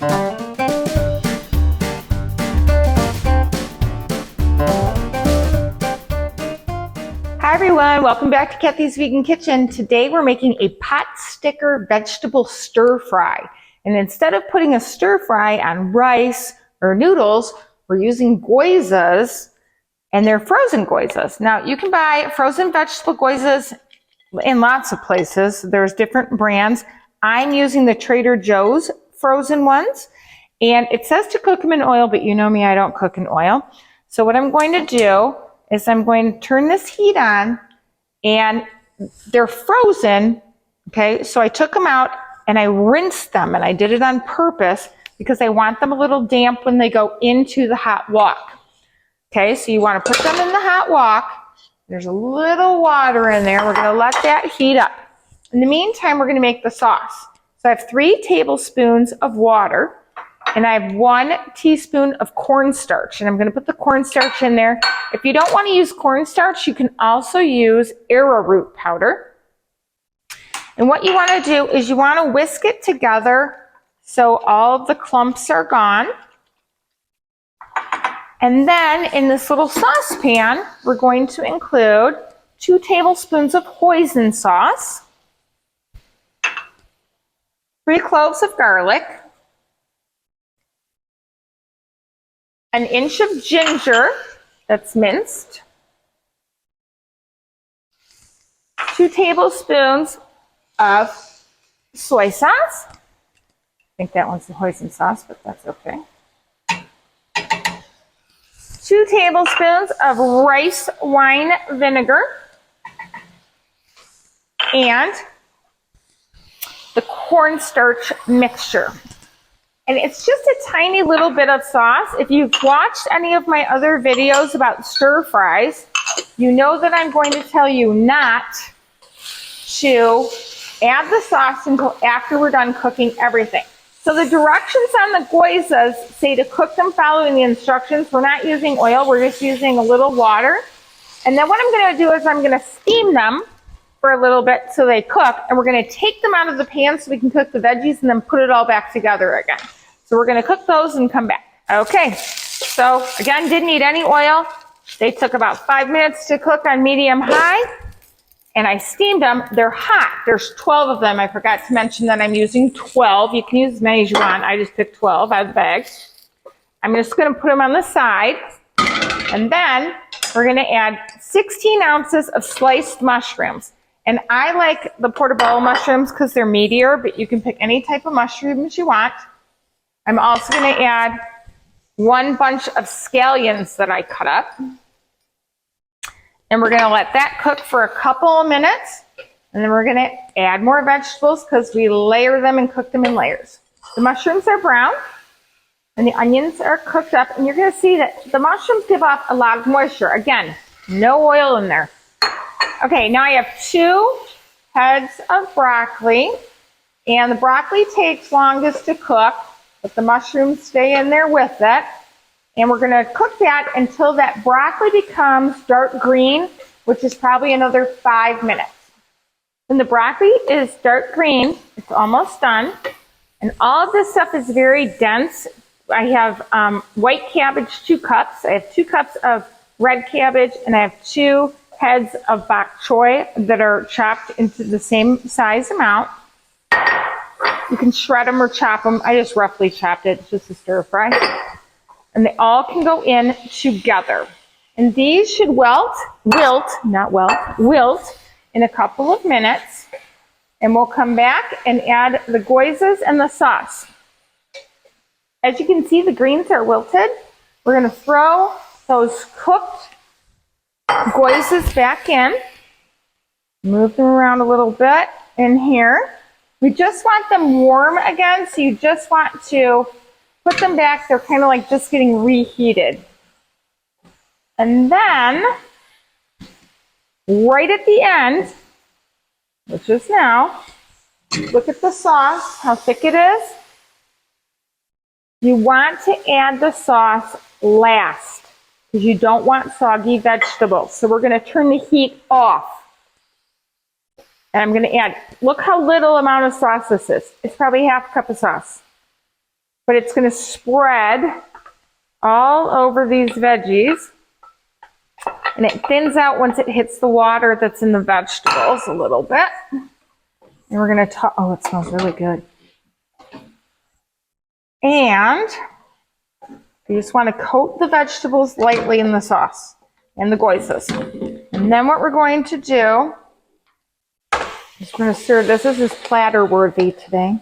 Hi everyone, welcome back to Kathy's Vegan Kitchen. Today we're making a Potsticker vegetable stir fry. And instead of putting a stir fry on rice or noodles, we're using gyozas, and they're frozen gyozas. Now you can buy frozen vegetable gyozas in lots of places. There's different brands. I'm using the Trader Joe's frozen ones. And it says to cook them in oil, but you know me, I don't cook in oil. So what I'm going to do is I'm going to turn this heat on, and they're frozen, okay? So I took them out and I rinsed them, and I did it on purpose because I want them a little damp when they go into the hot wok. Okay, so you want to put them in the hot wok. There's a little water in there. We're going to let that heat up. In the meantime, we're going to make the sauce. So I have 3 tablespoons of water. And I have 1 teaspoon of cornstarch, and I'm going to put the cornstarch in there. If you don't want to use cornstarch, you can also use arrowroot powder. And what you want to do is you want to whisk it together so all of the clumps are gone. And then in this little saucepan, we're going to include 2 tablespoons of hoisin sauce, 3 cloves of garlic, 1 inch of ginger that's minced, 2 tablespoons of soy sauce. I think that one's the hoisin sauce, but that's okay. 2 tablespoons of rice wine vinegar, and the cornstarch mixture. And it's just a tiny little bit of sauce. If you've watched any of my other videos about stir fries, you know that I'm going to tell you not to add the sauce until after we're done cooking everything. So the directions on the gyozas say to cook them following the instructions. We're not using oil, we're just using a little water. And then what I'm going to do is I'm going to steam them for a little bit so they cook, and we're going to take them out of the pan so we can cook the veggies and then put it all back together again. So we're going to cook those and come back. Okay, so again, didn't need any oil. They took about 5 minutes to cook on medium high, and I steamed them. They're hot. There's 12 of them. I forgot to mention that I'm using 12. You can use as many as you want. I just picked 12 out of the bag. I'm just going to put them on the side, and then we're going to add 16 ounces of sliced mushrooms. And I like the portobello mushrooms because they're meatier, but you can pick any type of mushrooms you want. I'm also going to add 1 bunch of scallions that I cut up. And we're going to let that cook for a couple of minutes. And then we're going to add more vegetables because we layer them and cook them in layers. The mushrooms are brown and the onions are cooked up. And you're going to see that the mushrooms give off a lot of moisture. Again, no oil in there. Okay, now I have 2 heads of broccoli. And the broccoli takes longest to cook, but the mushrooms stay in there with it. And we're going to cook that until that broccoli becomes dark green, which is probably another 5 minutes. When the broccoli is dark green, it's almost done. And all of this stuff is very dense. I have white cabbage, 2 cups. I have 2 cups of red cabbage, and I have 2 heads of bok choy that are chopped into the same size amount. You can shred them or chop them. I just roughly chopped it. It's just a stir fry. And they all can go in together. And these should wilt in a couple of minutes. And we'll come back and add the gyozas and the sauce. As you can see, the greens are wilted. We're going to throw those cooked gyozas back in. Move them around a little bit in here. We just want them warm again, so you just want to put them back. They're kind of like just getting reheated. And then, right at the end, which is now, look at the sauce, how thick it is. You want to add the sauce last because you don't want soggy vegetables. So we're going to turn the heat off. And I'm going to add, look how little amount of sauce this is. It's probably half a cup of sauce. but it's going to spread all over these veggies. And it thins out once it hits the water that's in the vegetables a little bit. And we're going to oh, it smells really good. And you just want to coat the vegetables lightly in the sauce and the goizas. And then what we're going to do is we're going to serve this. This is platter worthy today.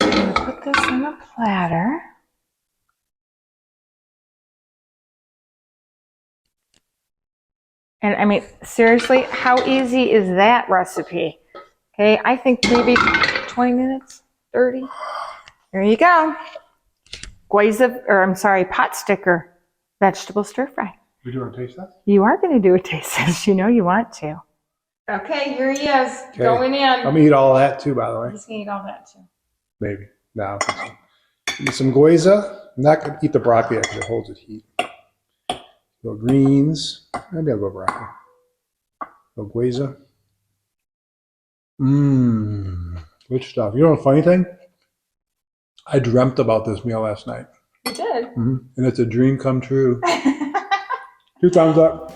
I'm going to put this in a platter. And I mean, seriously, how easy is that recipe? Okay, I think maybe 20 minutes, 30. There you go. Potsticker vegetable stir fry. We do want to taste that? You are going to do a taste test. You know you want to. Okay, here he is, going in. I'm going to eat all that too, by the way. He's going to eat all that too. Maybe. No, I don't think so. Eat some goiza. I'm not going to eat the broccoli because it holds its heat. Little greens. Maybe I'll go broccoli. Little goiza. Good stuff. You know the funny thing? I dreamt about this meal last night. You did? And it's a dream come true. 2 thumbs up.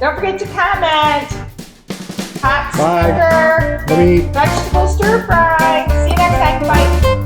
Don't forget to comment. Bye. Potsticker vegetable stir fry. See you next time. Bye.